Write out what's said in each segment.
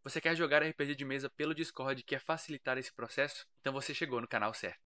Você quer jogar RPG de mesa pelo Discord e quer facilitar esse processo? Então você chegou no canal certo.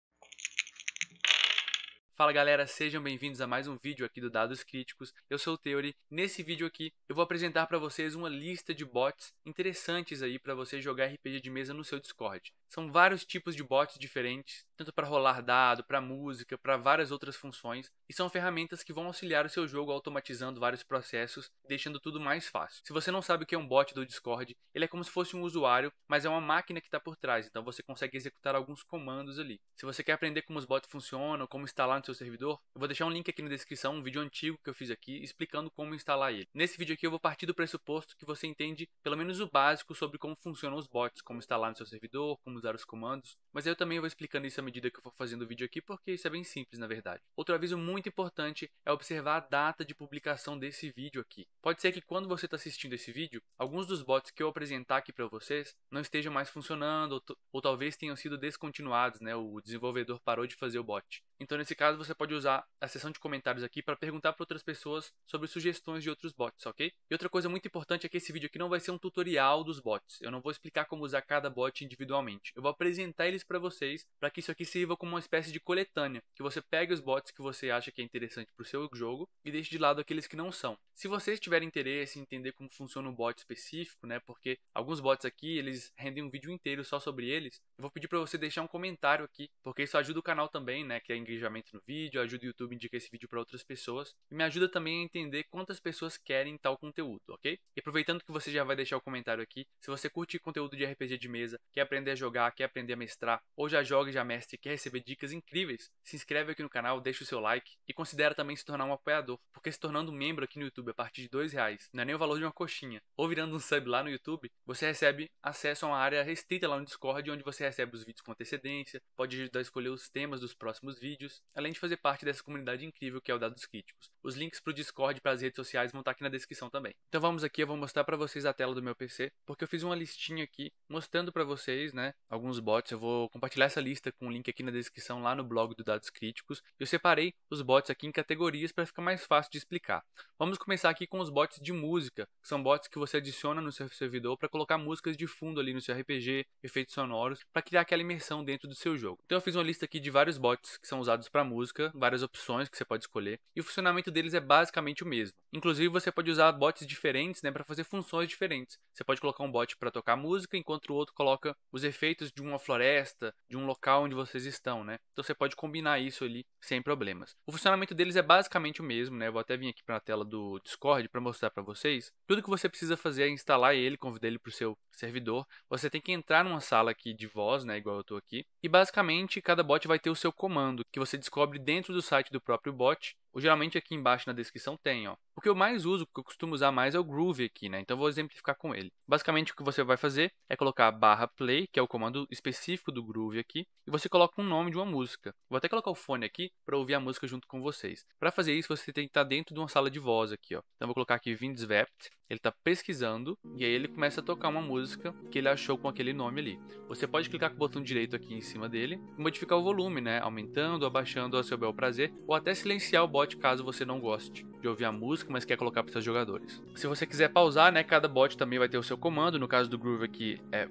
Fala galera, sejam bem-vindos a mais um vídeo aqui do Dados Críticos. Eu sou o Theory. Nesse vídeo aqui eu vou apresentar para vocês uma lista de bots interessantes aí para você jogar RPG de mesa no seu Discord. São vários tipos de bots diferentes, tanto para rolar dado, para música, para várias outras funções, e são ferramentas que vão auxiliar o seu jogo automatizando vários processos, deixando tudo mais fácil. Se você não sabe o que é um bot do Discord, ele é como se fosse um usuário, mas é uma máquina que está por trás, então você consegue executar alguns comandos ali. Se você quer aprender como os bots funcionam, como instalar no seu servidor, eu vou deixar um link aqui na descrição, um vídeo antigo que eu fiz aqui explicando como instalar ele. Nesse vídeo aqui eu vou partir do pressuposto que você entende pelo menos o básico sobre como funcionam os bots, como instalar no seu servidor, como usar os comandos, mas eu também vou explicando isso à medida que eu for fazendo o vídeo aqui, porque isso é bem simples na verdade. Outro aviso muito importante é observar a data de publicação desse vídeo aqui. Pode ser que quando você está assistindo esse vídeo, alguns dos bots que eu apresentar aqui para vocês não estejam mais funcionando ou talvez tenham sido descontinuados, né? O desenvolvedor parou de fazer o bot. Então nesse caso você pode usar a seção de comentários aqui para perguntar para outras pessoas sobre sugestões de outros bots, ok? E outra coisa muito importante é que esse vídeo aqui não vai ser um tutorial dos bots. Eu não vou explicar como usar cada bot individualmente. Eu vou apresentar eles para vocês, para que isso aqui sirva como uma espécie de coletânea, que você pegue os bots que você acha que é interessante para o seu jogo e deixe de lado aqueles que não são. Se vocês tiverem interesse em entender como funciona um bot específico, né, porque alguns bots aqui, eles rendem um vídeo inteiro só sobre eles, eu vou pedir para você deixar um comentário aqui, porque isso ajuda o canal também, né, que é engajamento no vídeo, ajuda o YouTube a indicar esse vídeo para outras pessoas e me ajuda também a entender quantas pessoas querem tal conteúdo, ok? E aproveitando que você já vai deixar o comentário aqui, se você curte conteúdo de RPG de mesa, quer aprender a jogar, quer aprender a mestrar, ou já joga e já mestre e quer receber dicas incríveis, se inscreve aqui no canal, deixa o seu like e considera também se tornar um apoiador, porque se tornando um membro aqui no YouTube a partir de R$2, não é nem o valor de uma coxinha, ou virando um sub lá no YouTube, você recebe acesso a uma área restrita lá no Discord, onde você recebe os vídeos com antecedência, pode ajudar a escolher os temas dos próximos vídeos, além de fazer parte dessa comunidade incrível que é o Dados Críticos. Os links para o Discord e para as redes sociais vão estar aqui na descrição também. Então vamos aqui, eu vou mostrar para vocês a tela do meu PC, porque eu fiz uma listinha aqui mostrando para vocês, né, alguns bots. Eu vou compartilhar essa lista com o link aqui na descrição lá no blog do Dados Críticos. Eu separei os bots aqui em categorias para ficar mais fácil de explicar. Vamos começar aqui com os bots de música, que são bots que você adiciona no seu servidor para colocar músicas de fundo ali no seu RPG, efeitos sonoros, para criar aquela imersão dentro do seu jogo. Então eu fiz uma lista aqui de vários bots que são usados para música, várias opções que você pode escolher, e o funcionamento deles é basicamente o mesmo. Inclusive você pode usar bots diferentes, né, para fazer funções diferentes. Você pode colocar um bot para tocar música, enquanto o outro coloca os efeitos de uma floresta, de um local onde vocês estão, né? Então você pode combinar isso ali sem problemas. O funcionamento deles é basicamente o mesmo, né? Eu vou até vir aqui para a tela do Discord para mostrar para vocês. Tudo que você precisa fazer é instalar ele, convidar ele para o seu servidor. Você tem que entrar numa sala aqui de voz, né, igual eu estou aqui. E basicamente cada bot vai ter o seu comando, que você descobre dentro do site do próprio bot. Ou geralmente aqui embaixo na descrição tem, ó. O que eu mais uso, o que eu costumo usar mais é o Groove aqui, né? Então eu vou exemplificar com ele. Basicamente o que você vai fazer é colocar /play, que é o comando específico do Groove aqui, e você coloca um nome de uma música. Vou até colocar o fone aqui para ouvir a música junto com vocês. Para fazer isso, você tem que estar dentro de uma sala de voz aqui, ó. Então eu vou colocar aqui Windswept, ele está pesquisando e aí ele começa a tocar uma música que ele achou com aquele nome ali. Você pode clicar com o botão direito aqui em cima dele e modificar o volume, né? Aumentando ou abaixando ao seu bel prazer, ou até silenciar o bot caso você não goste de ouvir a música, mas quer colocar para seus jogadores. Se você quiser pausar, né, cada bot também vai ter o seu comando. No caso do Groove aqui é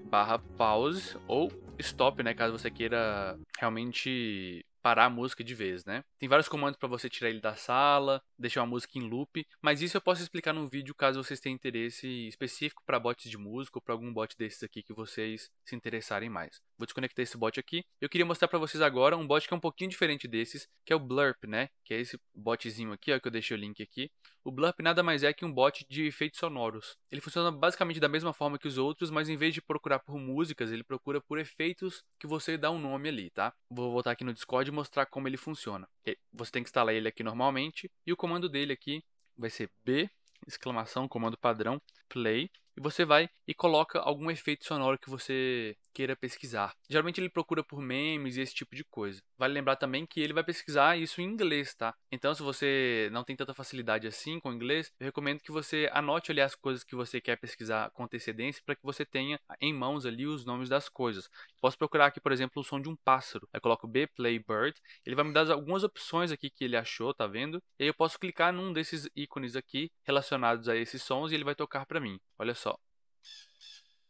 /pause ou stop, né, caso você queira realmente parar a música de vez, né? Tem vários comandos para você tirar ele da sala, deixar a música em loop, mas isso eu posso explicar num vídeo caso vocês tenham interesse específico para bots de música ou para algum bot desses aqui que vocês se interessarem mais. Vou desconectar esse bot aqui. Eu queria mostrar para vocês agora um bot que é um pouquinho diferente desses, que é o Blurp, né? Que é esse botzinho aqui, ó, que eu deixei o link aqui. O Blurp nada mais é que um bot de efeitos sonoros. Ele funciona basicamente da mesma forma que os outros, mas em vez de procurar por músicas, ele procura por efeitos que você dá um nome ali, tá? Vou voltar aqui no Discord e mostrar como ele funciona. Você tem que instalar ele aqui normalmente, e o comando dele aqui vai ser B, exclamação, comando padrão, play, e você vai e coloca algum efeito sonoro que você queira pesquisar. Geralmente ele procura por memes e esse tipo de coisa. Vale lembrar também que ele vai pesquisar isso em inglês, tá? Então se você não tem tanta facilidade assim com o inglês, eu recomendo que você anote ali as coisas que você quer pesquisar com antecedência para que você tenha em mãos ali os nomes das coisas. Posso procurar aqui, por exemplo, o som de um pássaro. Eu coloco B, play, bird. Ele vai me dar algumas opções aqui que ele achou, tá vendo? E aí eu posso clicar num desses ícones aqui relacionados a esses sons e ele vai tocar para mim. Olha só.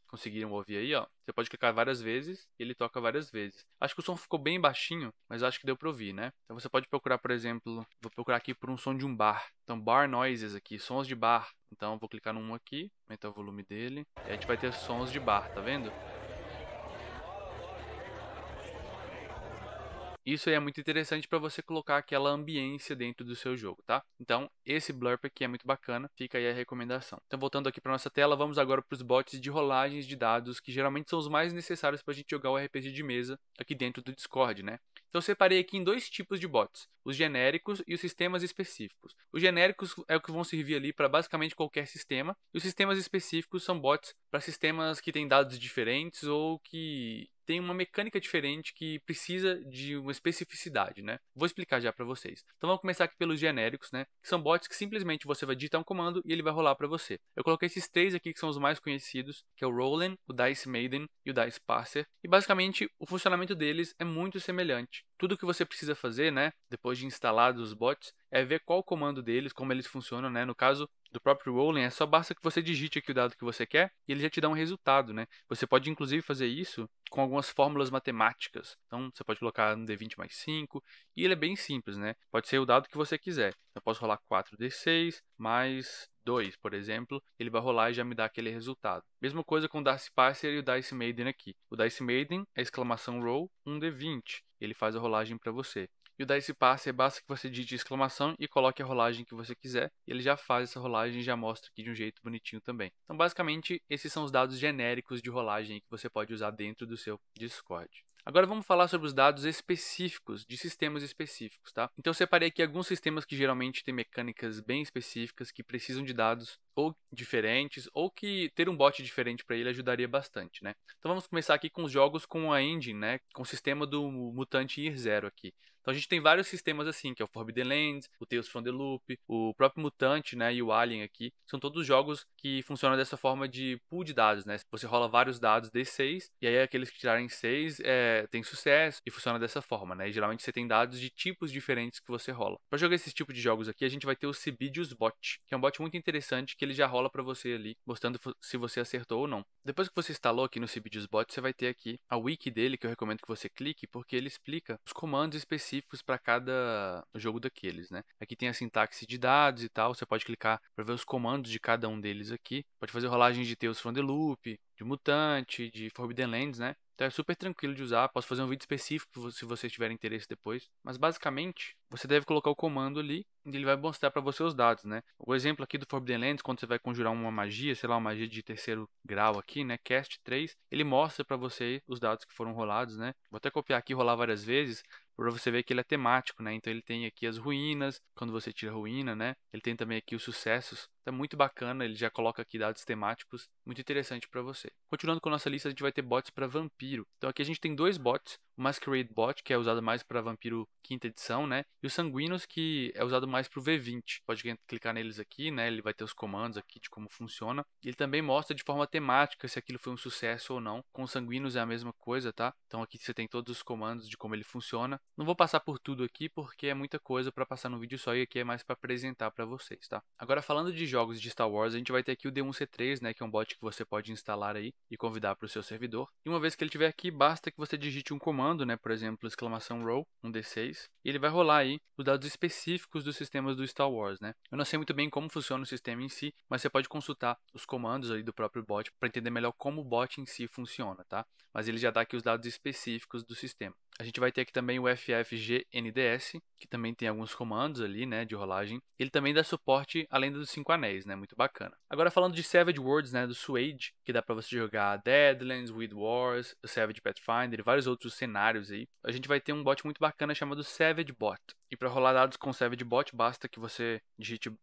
conseguiram ouvir aí, ó. Você pode clicar várias vezes e ele toca várias vezes. Acho que o som ficou bem baixinho, mas acho que deu pra ouvir, né? Então você pode procurar, por exemplo, vou procurar aqui por um som de um bar. Então, bar noises aqui, sons de bar. Então, eu vou clicar num aqui, aumentar o volume dele. E a gente vai ter sons de bar, tá vendo? Isso aí é muito interessante para você colocar aquela ambiência dentro do seu jogo, tá? Então, esse Blurp aqui é muito bacana, fica aí a recomendação. Então, voltando aqui para nossa tela, vamos agora para os bots de rolagens de dados, que geralmente são os mais necessários para a gente jogar o RPG de mesa aqui dentro do Discord, né? Então, eu separei aqui em dois tipos de bots, os genéricos e os sistemas específicos. Os genéricos é o que vão servir ali para basicamente qualquer sistema, e os sistemas específicos são bots para sistemas que têm dados diferentes ou que tem uma mecânica diferente que precisa de uma especificidade, né? Vou explicar já para vocês. Então vamos começar aqui pelos genéricos, né? Que são bots que simplesmente você vai digitar um comando e ele vai rolar para você. Eu coloquei esses três aqui que são os mais conhecidos, que é o Rollin, o Dice Maiden e o Dice Parser. E basicamente o funcionamento deles é muito semelhante. Tudo que você precisa fazer, né? Depois de instalados os bots, é ver qual o comando deles, como eles funcionam, né? No caso do próprio Rollin, é só basta que você digite aqui o dado que você quer e ele já te dá um resultado, né? Você pode inclusive fazer isso com algumas fórmulas matemáticas. Então, você pode colocar um D20 mais 5 e ele é bem simples, né? Pode ser o dado que você quiser. Eu posso rolar 4D6 mais 2, por exemplo, ele vai rolar e já me dá aquele resultado. Mesma coisa com o Dice Parser e o Dice Maiden aqui. O Dice Maiden é exclamação roll 1D20. Ele faz a rolagem para você. E o Dice Parser basta que você digite exclamação e coloque a rolagem que você quiser. E ele já faz essa rolagem e já mostra aqui de um jeito bonitinho também. Então, basicamente, esses são os dados genéricos de rolagem que você pode usar dentro do seu Discord. Agora vamos falar sobre os dados específicos, de sistemas específicos, tá? Então eu separei aqui alguns sistemas que geralmente têm mecânicas bem específicas, que precisam de dados ou diferentes, ou que ter um bot diferente para ele ajudaria bastante, né? Então vamos começar aqui com os jogos com a engine, né? Com o sistema do Mutant Year Zero aqui. Então a gente tem vários sistemas assim, que é o Forbidden Lands, o Tales from the Loop, o próprio Mutante, né, e o Alien aqui. São todos jogos que funcionam dessa forma de pool de dados, né? Você rola vários dados D6, e aí aqueles que tirarem 6 tem sucesso, e funciona dessa forma, né? E geralmente você tem dados de tipos diferentes que você rola. Para jogar esses tipos de jogos aqui, a gente vai ter o Sibidius Bot, que é um bot muito interessante, que ele já rola para você ali, mostrando se você acertou ou não. Depois que você instalou aqui no Sibidius Bot, você vai ter aqui a wiki dele, que eu recomendo que você clique, porque ele explica os comandos específicos para cada jogo daqueles, né? Aqui tem a sintaxe de dados e tal, você pode clicar para ver os comandos de cada um deles aqui. Pode fazer rolagens de Tales from the Loop, de Mutante, de Forbidden Lands, né? Então é super tranquilo de usar, posso fazer um vídeo específico se você tiver interesse depois. Mas basicamente, você deve colocar o comando ali e ele vai mostrar para você os dados, né? O exemplo aqui do Forbidden Lands, quando você vai conjurar uma magia, sei lá, uma magia de terceiro grau aqui, né? Cast 3, ele mostra para você os dados que foram rolados, né? Vou até copiar aqui e rolar várias vezes, para você ver que ele é temático, né? Então ele tem aqui as ruínas, quando você tira a ruína, né? Ele tem também aqui os sucessos. Então é muito bacana, ele já coloca aqui dados temáticos, muito interessante para você. Continuando com a nossa lista, a gente vai ter bots para vampiro. Então aqui a gente tem dois bots, o Masquerade Bot, que é usado mais para vampiro quinta edição, né? E o Sanguinos, que é usado mais para o V20. Pode clicar neles aqui, né? Ele vai ter os comandos aqui de como funciona. Ele também mostra de forma temática se aquilo foi um sucesso ou não. Com o Sanguinos é a mesma coisa, tá? Então aqui você tem todos os comandos de como ele funciona. Não vou passar por tudo aqui porque é muita coisa para passar no vídeo só e aqui é mais para apresentar para vocês, tá? Agora falando de jogos de Star Wars, a gente vai ter aqui o D1C3, né, que é um bot que você pode instalar aí e convidar para o seu servidor. E uma vez que ele estiver aqui, basta que você digite um comando, né, por exemplo, exclamação roll, um D6, e ele vai rolar aí os dados específicos dos sistemas do Star Wars, né? Eu não sei muito bem como funciona o sistema em si, mas você pode consultar os comandos aí do próprio bot para entender melhor como o bot em si funciona, tá? Mas ele já dá aqui os dados específicos do sistema. A gente vai ter aqui também o FFG-NDS, que também tem alguns comandos ali, né, de rolagem. Ele também dá suporte além dos 5 anéis, né, muito bacana. Agora falando de Savage Worlds, né, do Suede, que dá para você jogar Deadlands, Weed Wars, o Savage Pathfinder e vários outros cenários aí. A gente vai ter um bot muito bacana chamado Savage Bot. E para rolar dados com Savage Bot, basta que você digite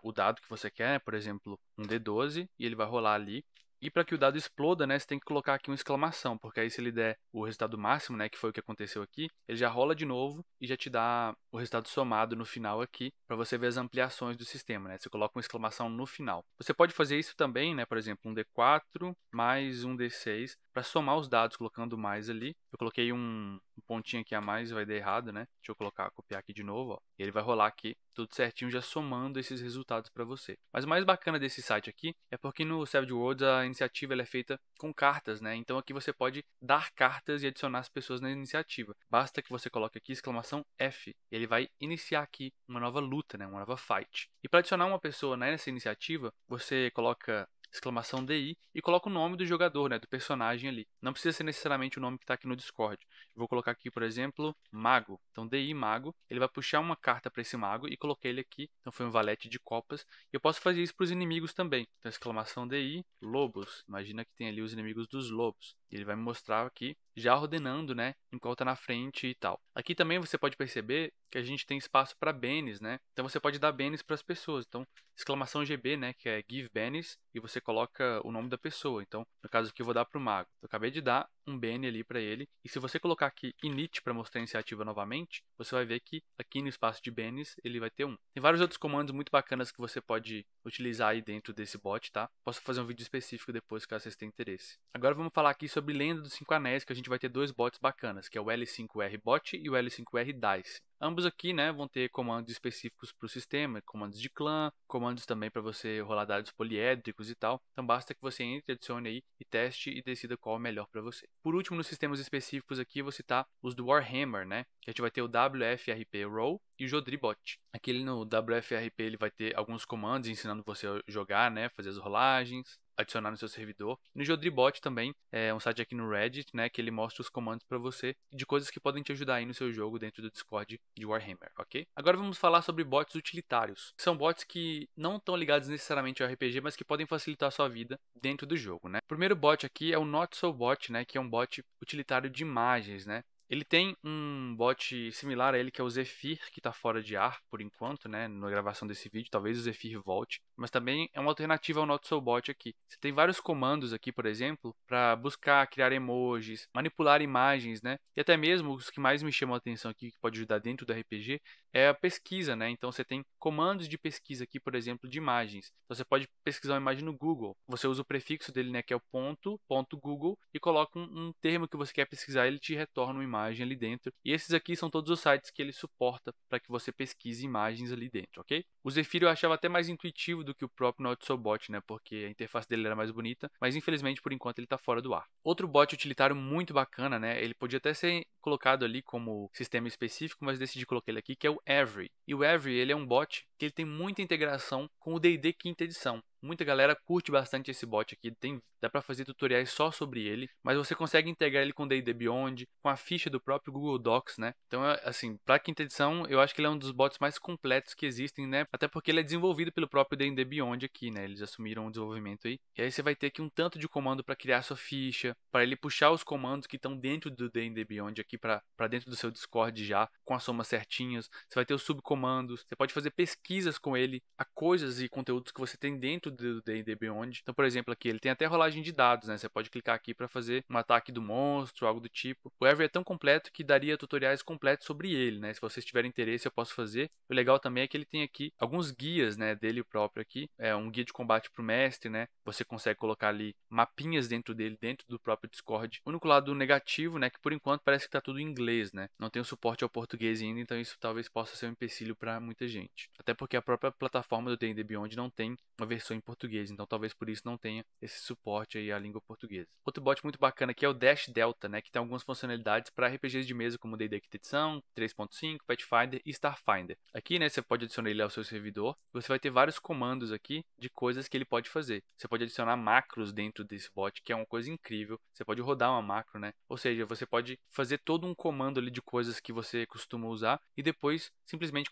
o dado que você quer, né, por exemplo, um D12, e ele vai rolar ali. E para que o dado exploda, né, você tem que colocar aqui uma exclamação, porque aí se ele der o resultado máximo, né, que foi o que aconteceu aqui, ele já rola de novo e já te dá o resultado somado no final aqui, para você ver as ampliações do sistema, né? Você coloca uma exclamação no final. Você pode fazer isso também, né, por exemplo, um D4 mais um D6 para somar os dados colocando mais ali. Eu coloquei um pontinho aqui a mais vai dar errado, né? Deixa eu copiar aqui de novo, ó. E ele vai rolar aqui, tudo certinho, já somando esses resultados para você. Mas o mais bacana desse site aqui é porque no Savage Worlds a iniciativa ela é feita com cartas, né? Então aqui você pode dar cartas e adicionar as pessoas na iniciativa. Basta que você coloque aqui exclamação F. E ele vai iniciar aqui uma nova luta, né? Uma nova fight. E para adicionar uma pessoa nessa iniciativa, você coloca exclamação DI e coloca o nome do jogador, né, do personagem ali. Não precisa ser necessariamente o nome que está aqui no Discord. Eu vou colocar aqui, por exemplo, Mago. Então, DI Mago. Ele vai puxar uma carta para esse Mago e coloquei ele aqui. Então, foi um valete de copas. E eu posso fazer isso para os inimigos também. Então, exclamação DI Lobos. Imagina que tem ali os inimigos dos lobos. E ele vai me mostrar aqui, já ordenando, né, em qual está na frente e tal. Aqui também você pode perceber que a gente tem espaço para bens, né? Então, você pode dar bens para as pessoas. Então, exclamação GB, né, que é Give Bens, e você coloca o nome da pessoa. Então, no caso aqui eu vou dar para o Mago. Eu acabei de dar um Bene ali para ele, e se você colocar aqui init para mostrar a iniciativa novamente, você vai ver que aqui no espaço de Benes ele vai ter um. Tem vários outros comandos muito bacanas que você pode utilizar aí dentro desse bot, tá? Posso fazer um vídeo específico depois, caso vocês tenham interesse. Agora vamos falar aqui sobre Lenda dos 5 Anéis, que a gente vai ter dois bots bacanas, que é o L5R Bot e o L5R Dice. Ambos aqui, né, vão ter comandos específicos para o sistema, comandos de clã, comandos também para você rolar dados poliédricos e tal. Então basta que você entre, adicione aí e teste e decida qual é o melhor para você. Por último, nos sistemas específicos aqui, eu vou citar os do Warhammer, né? Que a gente vai ter o WFRP Roll e o Jodribot. Aqui no WFRP ele vai ter alguns comandos ensinando você a jogar, né, fazer as rolagens, adicionar no seu servidor. No Jodribot também é um site aqui no Reddit, né, que ele mostra os comandos para você de coisas que podem te ajudar aí no seu jogo dentro do Discord de Warhammer, ok? Agora vamos falar sobre bots utilitários. São bots que não estão ligados necessariamente ao RPG, mas que podem facilitar a sua vida dentro do jogo, né? O primeiro bot aqui é o Not So Bot, né, que é um bot utilitário de imagens, né? Ele tem um bot similar a ele, que é o Zephyr, que está fora de ar por enquanto, né, na gravação desse vídeo. Talvez o Zephyr volte, mas também é uma alternativa ao NotSoBot aqui. Você tem vários comandos aqui, por exemplo, para buscar, criar emojis, manipular imagens, né, e até mesmo os que mais me chamam a atenção aqui, que pode ajudar dentro do RPG, é a pesquisa, né. Então você tem comandos de pesquisa aqui, por exemplo, de imagens. Então você pode pesquisar uma imagem no Google. Você usa o prefixo dele, né, que é o ponto Google, e coloca um termo que você quer pesquisar, ele te retorna uma imagem ali dentro. E esses aqui são todos os sites que ele suporta para que você pesquise imagens ali dentro, ok? O Zephyr eu achava até mais intuitivo do que o próprio NotSoBot, né? Porque a interface dele era mais bonita, mas infelizmente por enquanto ele está fora do ar. Outro bot utilitário muito bacana, né? Ele podia até ser colocado ali como sistema específico, mas decidi colocar ele aqui, que é o Every. E o Every, ele é um bot que ele tem muita integração com o D&D quinta edição. Muita galera curte bastante esse bot aqui, dá para fazer tutoriais só sobre ele, mas você consegue integrar ele com o D&D Beyond, com a ficha do próprio Google Docs, né? Então, assim, para quinta edição, eu acho que ele é um dos bots mais completos que existem, né? Até porque ele é desenvolvido pelo próprio D&D Beyond aqui, né? Eles assumiram o desenvolvimento aí. E aí você vai ter aqui um tanto de comando para criar sua ficha, para ele puxar os comandos que estão dentro do D&D Beyond aqui para dentro do seu Discord já, com as somas certinhas. Você vai ter os subcomandos, você pode fazer pesquisas com ele a coisas e conteúdos que você tem dentro do D&D Beyond. Então, por exemplo, aqui ele tem até rolagem de dados, né? Você pode clicar aqui para fazer um ataque do monstro, algo do tipo. O Every é tão completo que daria tutoriais completos sobre ele, né? Se vocês tiverem interesse, eu posso fazer. O legal também é que ele tem aqui alguns guias, né, dele próprio aqui. É um guia de combate para o mestre, né? Você consegue colocar ali mapinhas dentro dele, dentro do próprio Discord. O único lado negativo, né, que por enquanto parece que tá tudo em inglês, né? Não tem o suporte ao português ainda, então isso talvez possa ser um empecilho para muita gente. Até porque a própria plataforma do D&D Beyond não tem uma versão em português, então talvez por isso não tenha esse suporte aí à língua portuguesa. Outro bot muito bacana aqui é o Dash Delta, né, que tem algumas funcionalidades para RPGs de mesa como D&D Quinta Edição, 3.5, Pathfinder e Starfinder. Aqui, né, você pode adicionar ele ao seu servidor, você vai ter vários comandos aqui de coisas que ele pode fazer. Você pode adicionar macros dentro desse bot, que é uma coisa incrível. Você pode rodar uma macro, né? Ou seja, você pode fazer todo um comando ali de coisas que você costuma usar e depois simplesmente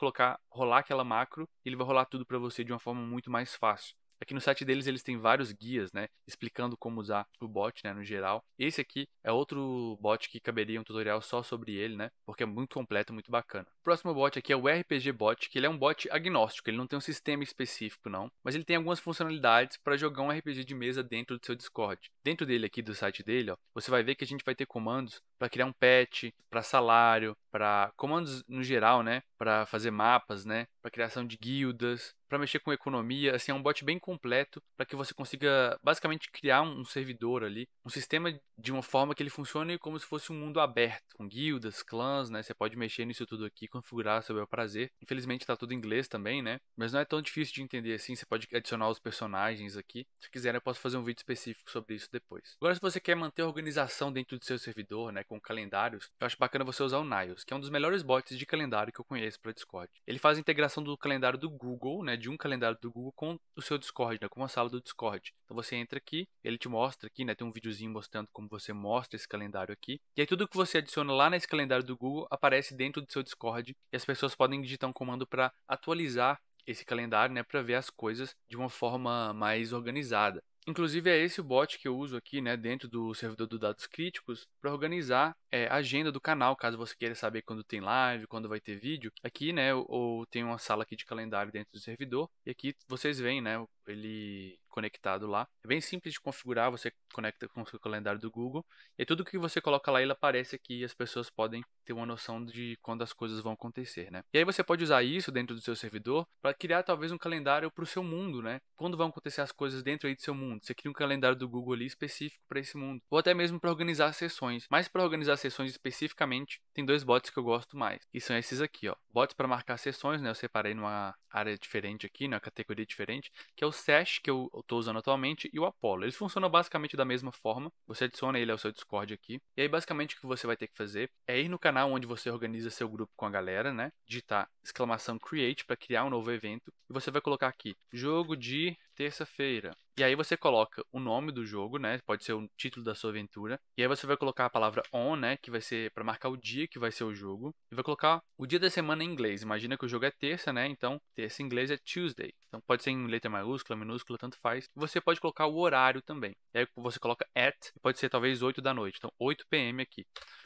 rolar aquela macro e ele vai rolar tudo para você de uma forma muito mais fácil. Aqui no site deles, eles têm vários guias, né, explicando como usar o bot, né, no geral. Esse aqui é outro bot que caberia um tutorial só sobre ele, né, porque é muito completo, muito bacana. O próximo bot aqui é o RPG Bot, que ele é um bot agnóstico, ele não tem um sistema específico, não, mas ele tem algumas funcionalidades para jogar um RPG de mesa dentro do seu Discord. Dentro dele aqui, do site dele, ó, você vai ver que a gente vai ter comandos para criar um patch, para salário, para comandos no geral, né, para fazer mapas, né, para criação de guildas, para mexer com economia. Assim, é um bot bem completo para que você consiga basicamente criar um servidor ali, um sistema de uma forma que ele funcione como se fosse um mundo aberto, com guildas, clãs, né? Você pode mexer nisso tudo aqui, configurar a seu bel prazer. Infelizmente está tudo em inglês também, né? Mas não é tão difícil de entender assim. Você pode adicionar os personagens aqui. Se quiser, eu posso fazer um vídeo específico sobre isso depois. Agora, se você quer manter a organização dentro do seu servidor, né, com calendários, eu acho bacana você usar o Niles, que é um dos melhores bots de calendário que eu conheço para Discord. Ele faz a integração do calendário do Google, né, de um calendário do Google com o seu Discord, né, com a sala do Discord. Então você entra aqui, ele te mostra aqui, né, tem um videozinho mostrando como você mostra esse calendário aqui. E aí tudo que você adiciona lá nesse calendário do Google aparece dentro do seu Discord e as pessoas podem digitar um comando para atualizar esse calendário, né, para ver as coisas de uma forma mais organizada. Inclusive é esse o bot que eu uso aqui, né, dentro do servidor do Dados Críticos, para organizar a agenda do canal, caso você queira saber quando tem live, quando vai ter vídeo. Aqui, né, ou tem uma sala aqui de calendário dentro do servidor, e aqui vocês veem, né, ele conectado lá. É bem simples de configurar, você conecta com o seu calendário do Google, e tudo que você coloca lá, ele aparece aqui e as pessoas podem ter uma noção de quando as coisas vão acontecer, né. E aí você pode usar isso dentro do seu servidor para criar talvez um calendário para o seu mundo, né, quando vão acontecer as coisas dentro aí do seu mundo. Você cria um calendário do Google ali específico para esse mundo, ou até mesmo para organizar sessões. Mas para organizar sessões especificamente, tem dois bots que eu gosto mais, e são esses aqui, ó. Bots para marcar sessões, né, eu separei numa área diferente aqui, numa categoria diferente, que é o Sash, que eu estou usando atualmente, e o Apollo. Eles funcionam basicamente da mesma forma. Você adiciona ele ao seu Discord aqui. E aí, basicamente, o que você vai ter que fazer é ir no canal onde você organiza seu grupo com a galera, né? Digitar exclamação Create para criar um novo evento. E você vai colocar aqui, jogo de terça-feira. E aí você coloca o nome do jogo, né? Pode ser o título da sua aventura. E aí você vai colocar a palavra on, né? Que vai ser para marcar o dia que vai ser o jogo. E vai colocar o dia da semana em inglês. Imagina que o jogo é terça, né? Então, terça em inglês é Tuesday. Então pode ser em letra maiúscula, minúscula, tanto faz. Você pode colocar o horário também. E aí você coloca at, pode ser talvez 8 da noite. Então 8 p.m. aqui.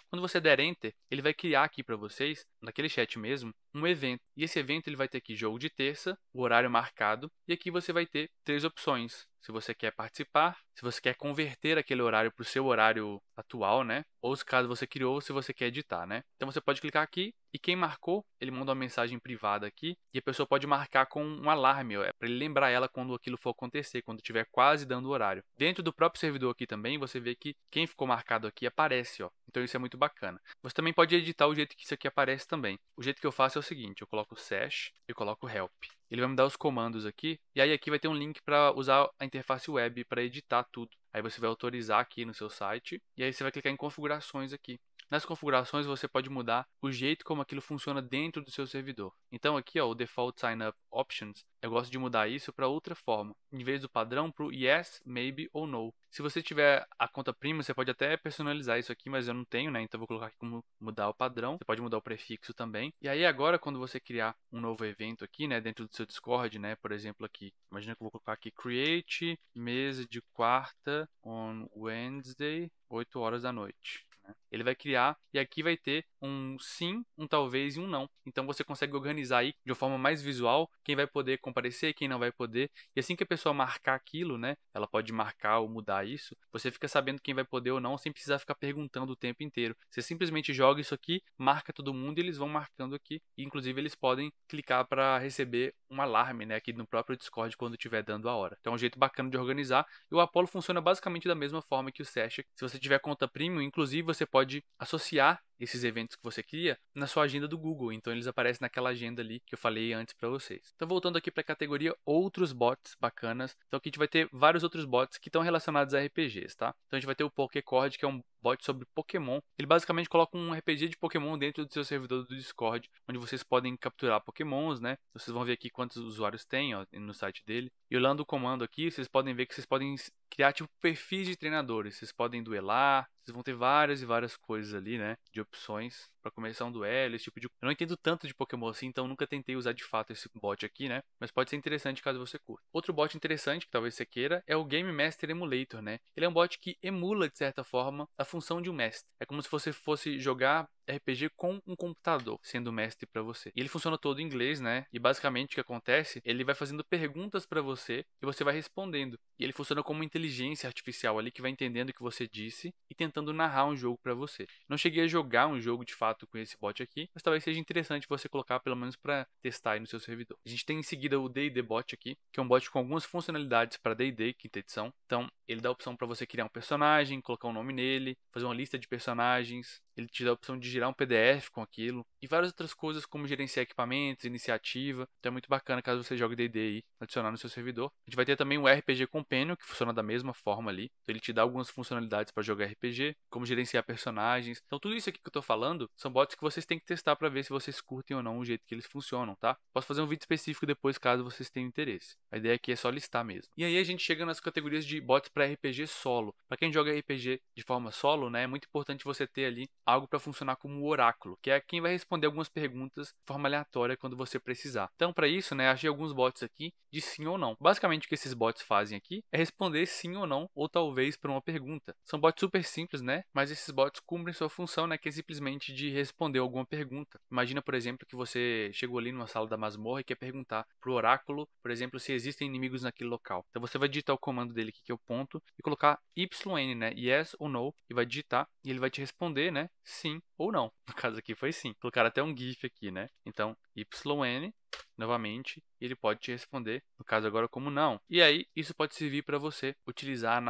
Quando você der Enter, ele vai criar aqui para vocês, naquele chat mesmo, um evento. E esse evento ele vai ter aqui jogo de terça, o horário marcado, e aqui você vai ter três opções. Se você quer participar, se você quer converter aquele horário para o seu horário atual, né? Ou se caso você criou, se você quer editar, né? Então você pode clicar aqui e quem marcou, ele manda uma mensagem privada aqui e a pessoa pode marcar com um alarme, para ele lembrar ela quando aquilo for acontecer, quando estiver quase dando o horário. Dentro do próprio servidor aqui também, você vê que quem ficou marcado aqui aparece, ó. Então isso é muito bacana. Você também pode editar o jeito que isso aqui aparece também. O jeito que eu faço é o seguinte, eu coloco Sash e coloco Help. Ele vai me dar os comandos aqui, e aí aqui vai ter um link para usar a interface web para editar tudo. Aí você vai autorizar aqui no seu site, e aí você vai clicar em configurações aqui. Nas configurações você pode mudar o jeito como aquilo funciona dentro do seu servidor. Então aqui, ó, o Default Sign Up Options, eu gosto de mudar isso para outra forma. Em vez do padrão, para o Yes, Maybe ou No. Se você tiver a conta premium, você pode até personalizar isso aqui, mas eu não tenho, né? Então eu vou colocar aqui como mudar o padrão. Você pode mudar o prefixo também. E aí agora, quando você criar um novo evento aqui, né, dentro do seu Discord, né, por exemplo aqui, imagina que eu vou colocar aqui Create mesa de quarta on Wednesday, 8 horas da noite. Ele vai criar e aqui vai ter um sim, um talvez e um não. Então você consegue organizar aí de uma forma mais visual quem vai poder comparecer, quem não vai poder. E assim que a pessoa marcar aquilo, né? Ela pode marcar ou mudar isso. Você fica sabendo quem vai poder ou não sem precisar ficar perguntando o tempo inteiro. Você simplesmente joga isso aqui, marca todo mundo e eles vão marcando aqui. E, inclusive eles podem clicar para receber um alarme, né? Aqui no próprio Discord quando estiver dando a hora. Então é um jeito bacana de organizar. E o Apollo funciona basicamente da mesma forma que o Sash. Se você tiver conta premium, inclusive você pode associar esses eventos que você cria na sua agenda do Google. Então eles aparecem naquela agenda ali que eu falei antes para vocês. Então voltando aqui para a categoria outros bots bacanas. Então aqui a gente vai ter vários outros bots que estão relacionados a RPGs, tá? Então a gente vai ter o Pokécord, que é um bot sobre Pokémon. Ele basicamente coloca um RPG de Pokémon dentro do seu servidor do Discord, onde vocês podem capturar Pokémons, né? Vocês vão ver aqui quantos usuários tem, ó, no site dele. E olhando o comando aqui, vocês podem ver que vocês podem criar tipo perfis de treinadores. Vocês podem duelar, vocês vão ter várias e várias coisas ali, né? De opções para começar um duelo, esse tipo de... Eu não entendo tanto de Pokémon assim, então nunca tentei usar de fato esse bot aqui, né? Mas pode ser interessante caso você curta. Outro bot interessante, que talvez você queira, é o Game Master Emulator, né? Ele é um bot que emula, de certa forma, a função de um mestre. É como se você fosse jogar RPG com um computador, sendo mestre para você. E ele funciona todo em inglês, né? E basicamente o que acontece, ele vai fazendo perguntas para você e você vai respondendo. E ele funciona como uma inteligência artificial ali que vai entendendo o que você disse e tentando narrar um jogo para você. Não cheguei a jogar um jogo de fato com esse bot aqui, mas talvez seja interessante você colocar pelo menos para testar aí no seu servidor. A gente tem em seguida o D&D Bot aqui, que é um bot com algumas funcionalidades para D&D, quinta edição. Então, ele dá a opção para você criar um personagem, colocar um nome nele, fazer uma lista de personagens. Ele te dá a opção de gerar um PDF com aquilo e várias outras coisas como gerenciar equipamentos, iniciativa. Então é muito bacana caso você jogue D&D aí, adicionar no seu servidor. A gente vai ter também o RPG Companion, que funciona da mesma forma ali. Então ele te dá algumas funcionalidades para jogar RPG, como gerenciar personagens. Então tudo isso aqui que eu tô falando são bots que vocês têm que testar para ver se vocês curtem ou não o jeito que eles funcionam, tá? Posso fazer um vídeo específico depois caso vocês tenham interesse. A ideia aqui é só listar mesmo. E aí a gente chega nas categorias de bots para RPG solo. Para quem joga RPG de forma solo, né, é muito importante você ter ali algo para funcionar como o oráculo, que é quem vai responder algumas perguntas de forma aleatória quando você precisar. Então, para isso, né, achei alguns bots aqui de sim ou não. Basicamente, o que esses bots fazem aqui é responder sim ou não, ou talvez para uma pergunta. São bots super simples, né, mas esses bots cumprem sua função, né, que é simplesmente de responder alguma pergunta. Imagina, por exemplo, que você chegou ali numa sala da masmorra e quer perguntar para o oráculo, por exemplo, se existem inimigos naquele local. Então, você vai digitar o comando dele aqui, que é o ponto, e colocar YN, né, yes ou no, e vai digitar, e ele vai te responder, né, sim ou não. No caso aqui foi sim. Colocaram até um GIF aqui, né? Então, YN, novamente, e ele pode te responder, no caso agora, como não. E aí, isso pode servir para você utilizar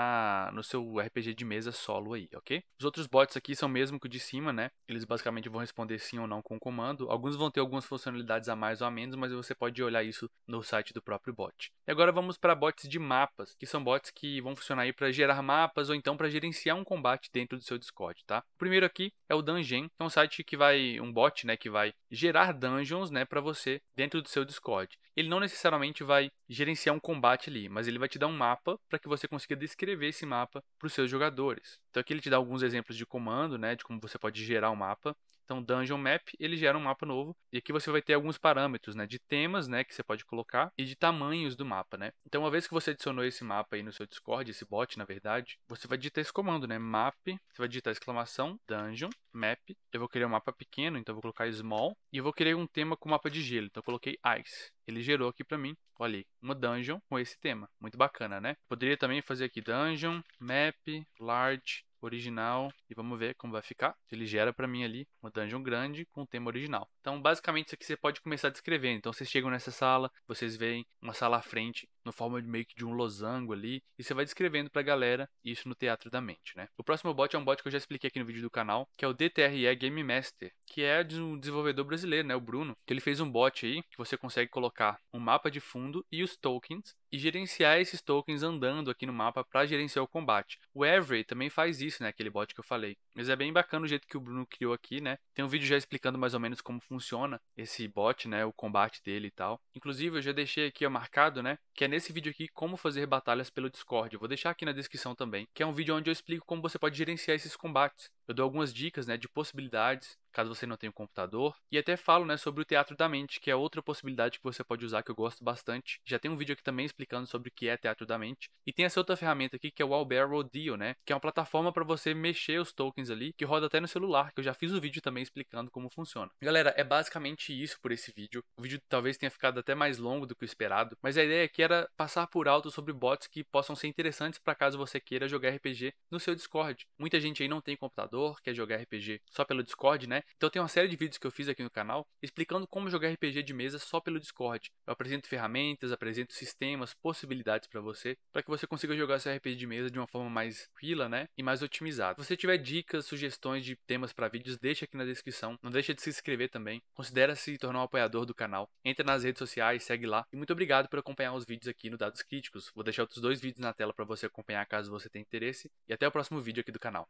no seu RPG de mesa solo aí, ok? Os outros bots aqui são mesmo que o de cima, né? Eles basicamente vão responder sim ou não com o comando. Alguns vão ter algumas funcionalidades a mais ou a menos, mas você pode olhar isso no site do próprio bot. E agora vamos para bots de mapas, que são bots que vão funcionar aí para gerar mapas ou então para gerenciar um combate dentro do seu Discord, tá? O primeiro aqui é o Dungeon, que é um site que um bot, né, que vai gerar dungeons, né, para você dentro do seu Discord. Ele não necessariamente vai gerenciar um combate ali, mas ele vai te dar um mapa para que você consiga descrever esse mapa para os seus jogadores. Então aqui ele te dá alguns exemplos de comando, né, de como você pode gerar um mapa. Então, Dungeon Map, ele gera um mapa novo. E aqui você vai ter alguns parâmetros, né, de temas, né, que você pode colocar e de tamanhos do mapa, né. Então, uma vez que você adicionou esse mapa aí no seu Discord, esse bot, na verdade, você vai digitar esse comando, né, map, você vai digitar exclamação, Dungeon Map. Eu vou criar um mapa pequeno, então eu vou colocar small. E eu vou criar um tema com mapa de gelo, então eu coloquei ice. Ele gerou aqui para mim, olha aí, uma dungeon com esse tema. Muito bacana, né? Poderia também fazer aqui dungeon, map, large, original, e vamos ver como vai ficar. Ele gera para mim ali uma dungeon grande com o tema original. Então, basicamente, isso aqui você pode começar a descrever. Então, vocês chegam nessa sala, vocês veem uma sala à frente, no forma de meio que de um losango ali, e você vai descrevendo pra galera isso no teatro da mente, né? O próximo bot é um bot que eu já expliquei aqui no vídeo do canal, que é o DTRE Game Master, que é de um desenvolvedor brasileiro, né, o Bruno, que ele fez um bot aí que você consegue colocar um mapa de fundo e os tokens e gerenciar esses tokens andando aqui no mapa para gerenciar o combate. O Every também faz isso, né, aquele bot que eu falei. Mas é bem bacana o jeito que o Bruno criou aqui, né? Tem um vídeo já explicando mais ou menos como funciona esse bot, né, o combate dele e tal. Inclusive, eu já deixei aqui marcado, né, que é nesse vídeo aqui como fazer batalhas pelo Discord. Eu vou deixar aqui na descrição também, que é um vídeo onde eu explico como você pode gerenciar esses combates. Eu dou algumas dicas, né, de possibilidades, caso você não tenha um computador, e até falo, né, sobre o Teatro da Mente, que é outra possibilidade que você pode usar que eu gosto bastante. Já tem um vídeo aqui também explicando sobre o que é Teatro da Mente. E tem essa outra ferramenta aqui que é o Owlbear Rodeo, né, que é uma plataforma para você mexer os tokens ali, que roda até no celular, que eu já fiz o vídeo também explicando como funciona. Galera, é basicamente isso por esse vídeo. O vídeo talvez tenha ficado até mais longo do que o esperado, mas a ideia aqui era passar por alto sobre bots que possam ser interessantes para caso você queira jogar RPG no seu Discord. Muita gente aí não tem computador, quer jogar RPG só pelo Discord, né? Então tem uma série de vídeos que eu fiz aqui no canal explicando como jogar RPG de mesa só pelo Discord. Eu apresento ferramentas, apresento sistemas, possibilidades para que você consiga jogar seu RPG de mesa de uma forma mais tranquila, né? E mais otimizada. Se você tiver dicas, sugestões de temas para vídeos, deixa aqui na descrição. Não deixa de se inscrever também. Considere se tornar um apoiador do canal. Entra nas redes sociais, segue lá. E muito obrigado por acompanhar os vídeos aqui no Dados Críticos. Vou deixar outros 2 vídeos na tela para você acompanhar caso você tenha interesse. E até o próximo vídeo aqui do canal.